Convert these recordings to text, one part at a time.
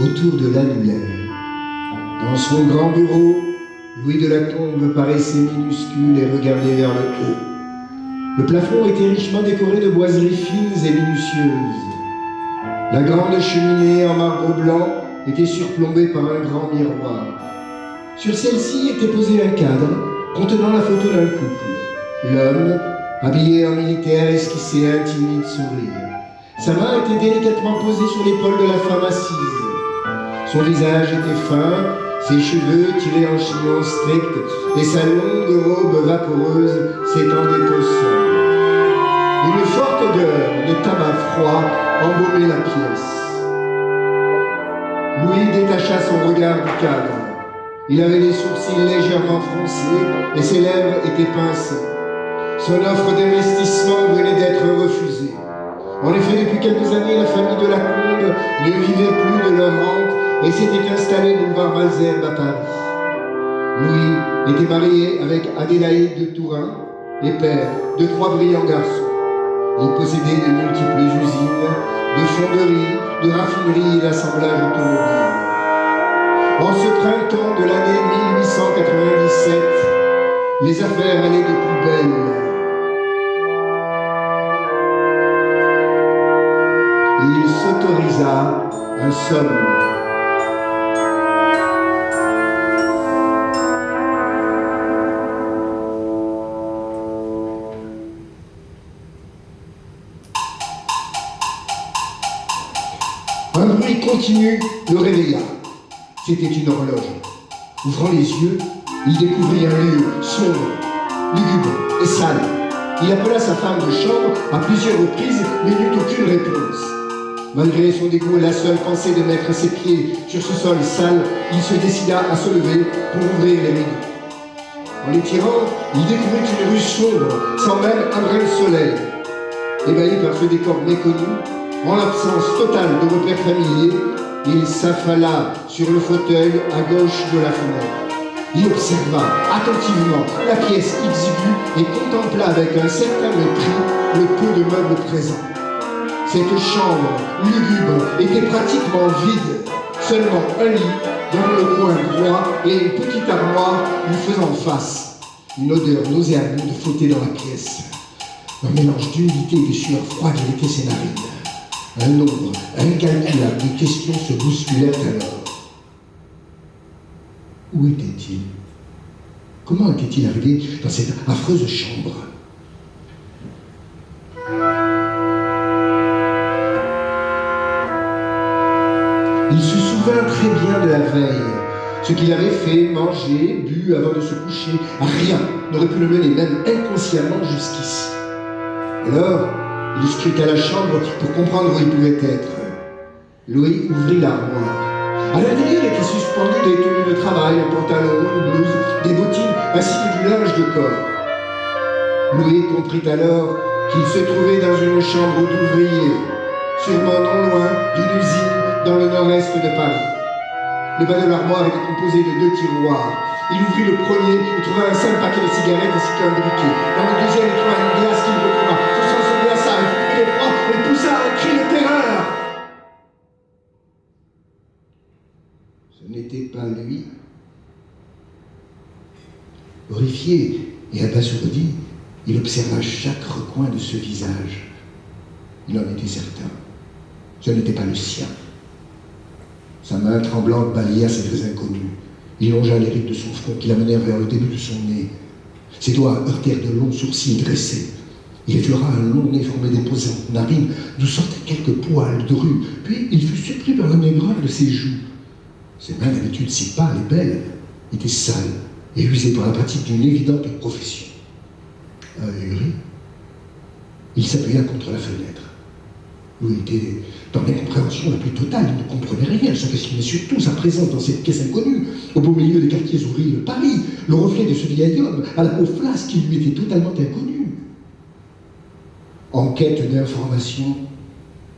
autour de l'annuaire. Dans son grand bureau, Louis de la Combe paraissait minuscule et regardait vers le haut. Le plafond était richement décoré de boiseries fines et minutieuses. La grande cheminée en marbre blanc était surplombée par un grand miroir. Sur celle-ci était posé un cadre contenant la photo d'un couple. L'homme, habillé en militaire, esquissait un timide sourire. Sa main était délicatement posée sur l'épaule de la femme assise. Son visage était fin, ses cheveux tirés en chignon strict et sa longue robe vaporeuse s'étendait au sol. Une forte odeur de tabac froid embaumait la pièce. Louis détacha son regard du cadre. Il avait les sourcils légèrement froncés et ses lèvres étaient pincées. Son offre d'investissement venait d'être refusée. En effet, depuis quelques années, la famille de la Combe ne vivait plus de leur rente et s'était installée boulevard Malesherbes à Paris. Louis était marié avec Adélaïde de Tourin et père de 3 brillants garçons. Il possédait de multiples usines, de fonderies, de raffineries et d'assemblage automobile. En ce printemps de l'année 1897, les affaires allaient de plus belle. Il s'autorisa un somme. Un bruit continu le réveilla. C'était une horloge. Ouvrant les yeux, il découvrit un lieu sombre, lugubre et sale. Il appela sa femme de chambre à plusieurs reprises, mais n'eut aucune réponse. Malgré son dégoût et la seule pensée de mettre ses pieds sur ce sol sale, il se décida à se lever pour ouvrir les rideaux. En les tirant, il découvrit une rue sombre, sans même un brin de soleil. Ébahi par ce décor méconnu, en l'absence totale de repères familiers, il s'affala sur le fauteuil à gauche de la fenêtre. Il observa attentivement la pièce exiguë et contempla avec un certain mépris le peu de meubles présents. Cette chambre lugubre était pratiquement vide, seulement un lit dans le coin droit et une petite armoire lui faisant face. Une odeur nauséabonde flottait dans la pièce. Un mélange d'humidité et de sueur froide irritait ses narines. Un nombre incalculable de questions se bousculèrent alors. Où était-il? Comment était-il arrivé dans cette affreuse chambre? Il se souvint très bien de la veille. Ce qu'il avait fait, mangé, bu avant de se coucher, rien n'aurait pu le mener même inconsciemment jusqu'ici. Alors, il scruta la chambre pour comprendre où il pouvait être. Louis ouvrit l'armoire. À l'intérieur étaient suspendues des tenues de travail, un pantalon, une blouse, des bottines, ainsi que du linge de corps. Louis comprit alors qu'il se trouvait dans une chambre d'ouvrier, sûrement non loin d'une usine dans le nord-est de Paris. Le bas de l'armoire était composé de 2 tiroirs. Il ouvrit le premier et trouva un simple paquet de cigarettes ainsi qu'un briquet. Dans le deuxième, il trouva une glace qu'il retrouva. Se sent se glaça, il de froid et poussa un cri de terreur. Ce n'était pas lui. Horrifié et abasourdi, il observa chaque recoin de ce visage. Il en était certain. Ce n'était pas le sien. Sa main tremblante balaya ses traits inconnus. Il longea les rides de son front qui l'amenèrent vers le début de son nez. Ses doigts heurtèrent de longs sourcils dressés. Il effleura un long nez formé d'imposantes narines, d'où sortaient quelques poils drus. Puis il fut surpris par la maigreur de ses joues. Ses mains, d'habitude si pâles et belles, étaient sales et usées par la pratique d'une évidente profession. Ahuri, il s'appuya contre la fenêtre. Louis était dans l'incompréhension la plus totale, il ne comprenait rien, se fascinait surtout sa présence dans cette pièce inconnue, au beau milieu des quartiers ouvriers de Paris, le reflet de ce vieil homme à la peau flasque qui lui était totalement inconnu. En quête d'informations,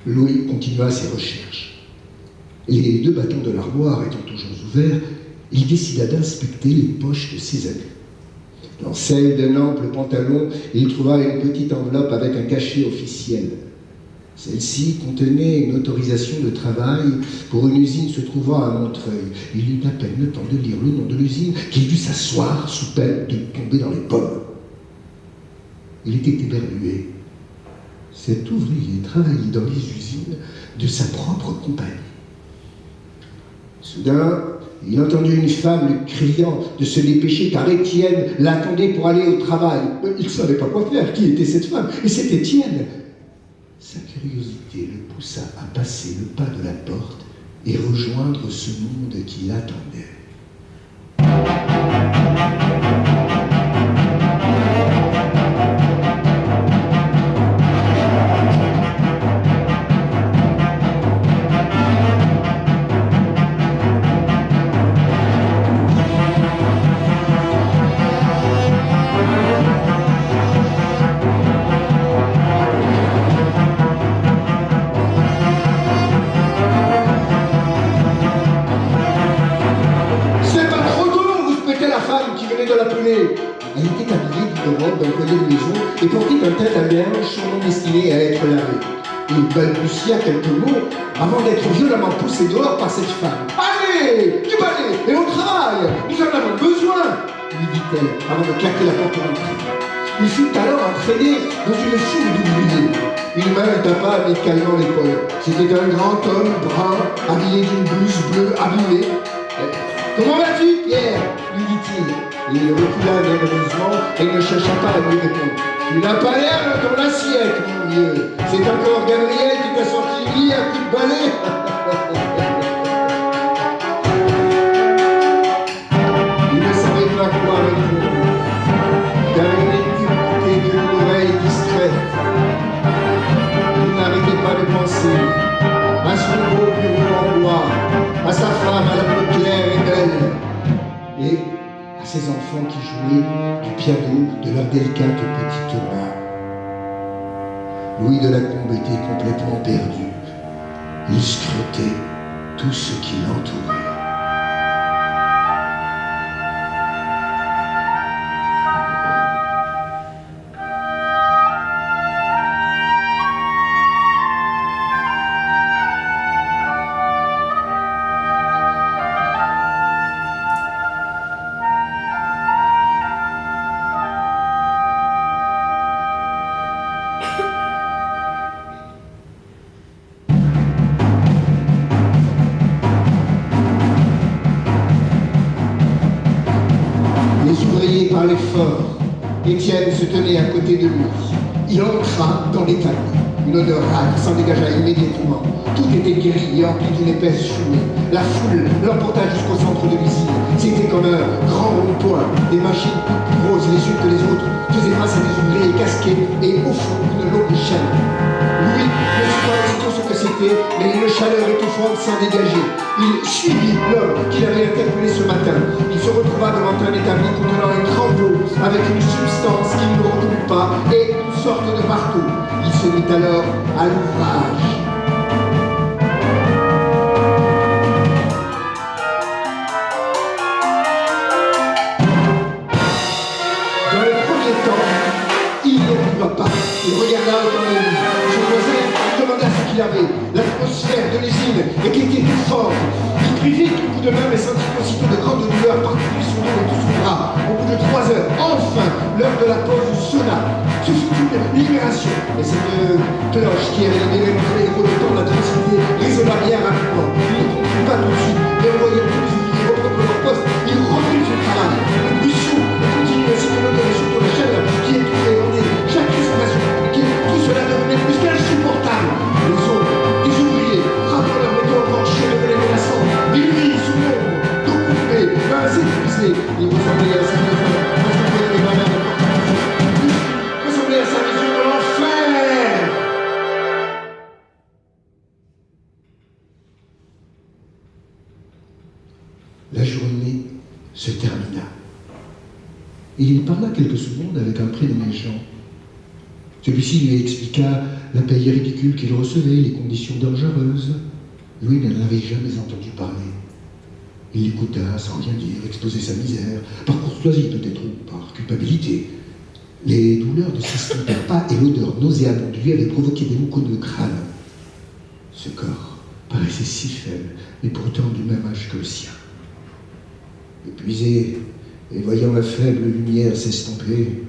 Louis continua ses recherches. Les 2 battants de l'armoire étant toujours ouverts, il décida d'inspecter les poches de ses habits. Dans celle d'un ample pantalon, il trouva une petite enveloppe avec un cachet officiel. Celle-ci contenait une autorisation de travail pour une usine se trouvant à Montreuil. Il eut à peine le temps de lire le nom de l'usine qu'il dut s'asseoir sous peine de tomber dans les pommes. Il était éberlué. Cet ouvrier travaillait dans les usines de sa propre compagnie. Soudain, il entendit une femme lui criant de se dépêcher car Étienne l'attendait pour aller au travail. Il ne savait pas quoi faire. Qui était cette femme? Et c'était Étienne. Sa curiosité le poussa à passer le pas de la porte et rejoindre ce monde qui l'attendait. Elle était habillée d'une robe d'un collier de maison et portait un tête à berge, sûrement destiné à être lavé. Il balbutia quelques mots avant d'être violemment poussé dehors par cette femme. « Allez, du balai et au travail, nous en avons besoin !» lui dit-elle avant de claquer la porte d'entrée. Il fut alors entraîné dans une foule d'ouvriers. Une main le tapa amicalement l'épaule. C'était un grand homme brun, habillé d'une blouse bleue abîmée. « Comment vas-tu, Pierre ?» lui dit-il. Il recula nerveusement et ne chercha pas à lui répondre. « Tu n'as pas l'air de ton assiette, mon vieux. C'est encore Gabriel qui t'a sorti le lit à coup de balai. » Il ne savait pas quoi répondre, car il n'était que d'une oreille distraite. Il n'arrêtait pas de penser à son beau bureau en bois, à sa femme à la peau claire et belle, et à ses enfants qui jouaient du piano de leurs délicates petites mains. Louis de Lacombe était complètement perdu. Il scrutait tout ce qui l'entourait. Parlait fort. Étienne se tenait à côté de lui. Il entra dans l'établi. Une odeur rare s'en dégagea immédiatement. Tout était gris et empli d'une épaisse fumée. La foule l'emporta jusqu'au centre de l'usine. C'était comme un grand rond-point. Des machines toutes plus grosses les unes que les autres faisaient face à des ouvriers casqués et au fond une longue chaîne. Louis ne sut pas aussitôt ce que c'était, mais une chaleur étouffante s'en dégageait. Il suivit l'homme qu'il avait interpellé ce matin. Il se retrouva devant un établi contenant un grand pot avec une substance qu'il ne reconnut pas et une sorte de marteau. Il se mit alors à l'ouvrage. Dans le premier temps, il n'y arriva pas. Il regarda autour de lui. Son voisin demanda ce qu'il avait. L'atmosphère de l'usine était forte. Il prit vite le coup de main mais sentit aussitôt de grandes douleurs parcourir son dos et tout son bras. Au bout de 3 heures, enfin, l'heure de la pause sonna. Ce fut une libération. Et cette cloche qui avait libéré notre héros de temps d'atrocité résonna bien rapidement. Il ne comprit pas tout de suite, mais en voyant tous les ouvriers reprendre leur poste, il reprit son travail. Le bruit sourd continue ainsi que l'odeur et surtout la chaleur qui étouffait et rendait chaque respiration compliquée. Tout cela devenait plus qu'insupportable. Les autres, les ouvriers, frappant leurs métaux penchés, devenaient menaçants. Il lui, sous l'ombre, dos coupé, mains épuisées, il ressemblait à sa maison, ressemblait à sa vision de l'enfer. La journée se termina. Et il parla quelques secondes avec un prénommé Jean. Celui-ci lui expliqua la paye ridicule qu'il recevait, les conditions dangereuses. Louis n'en avait jamais entendu parler. Il l'écouta sans rien dire, exposer sa misère, par courtoisie peut-être ou par culpabilité. Les douleurs ne s'estompèrent pas et l'odeur nauséabonde de lui avait provoqué des maux contre le crâne. Ce corps paraissait si faible, et pourtant du même âge que le sien. Épuisé, et voyant la faible lumière s'estomper,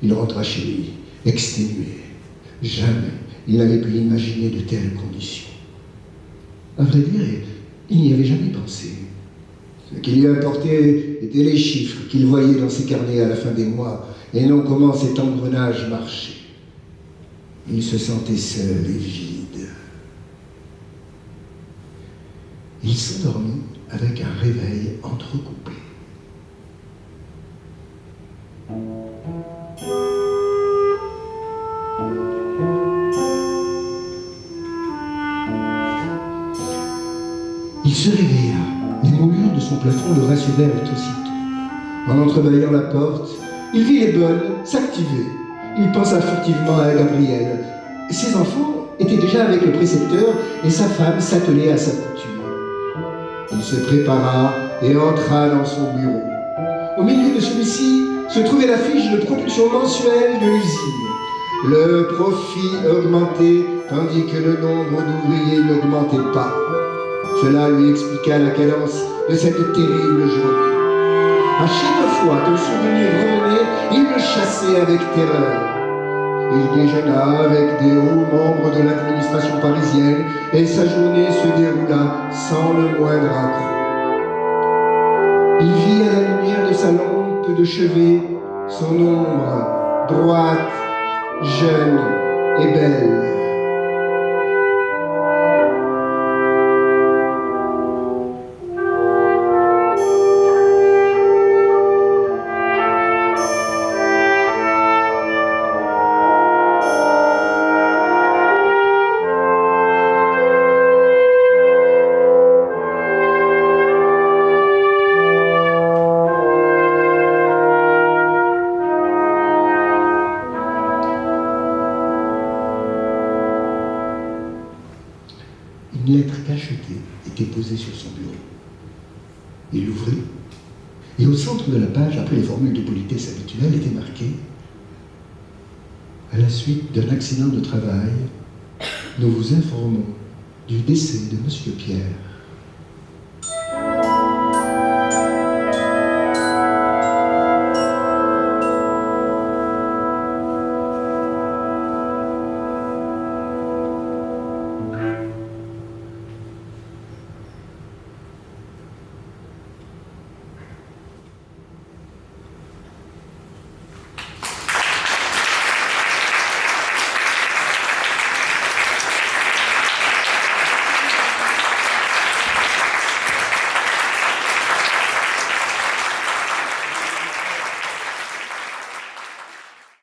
il rentra chez lui, exténué. Jamais il n'avait pu imaginer de telles conditions. À vrai dire, il n'y avait jamais pensé. Ce qui lui importait étaient les chiffres qu'il voyait dans ses carnets à la fin des mois, et non comment cet engrenage marchait. Il se sentait seul et vide. Il s'endormit avec un réveil entrecoupé. Il se réveilla. Les moulures de son plafond le rassurèrent aussitôt. En entrebâillant la porte, il vit les bonnes s'activer. Il pensa furtivement à Gabriel. Ses enfants étaient déjà avec le précepteur et sa femme s'attelait à sa couture. Il se prépara et entra dans son bureau. Au milieu de celui-ci se trouvait la fiche de production mensuelle de l'usine. Le profit augmentait tandis que le nombre d'ouvriers n'augmentait pas. Cela lui expliqua la cadence de cette terrible journée. À chaque fois que le souvenir revenait, il le chassait avec terreur. Il déjeuna avec des hauts membres de l'administration parisienne et sa journée se déroula sans le moindre accroc. Il vit à la lumière de sa lampe de chevet son ombre, droite, jeune et belle. Une lettre cachetée était posée sur son bureau. Il l'ouvrit, et au centre de la page, après les formules de politesse habituelles, était marqué « À la suite d'un accident de travail, nous vous informons du décès de Monsieur Pierre.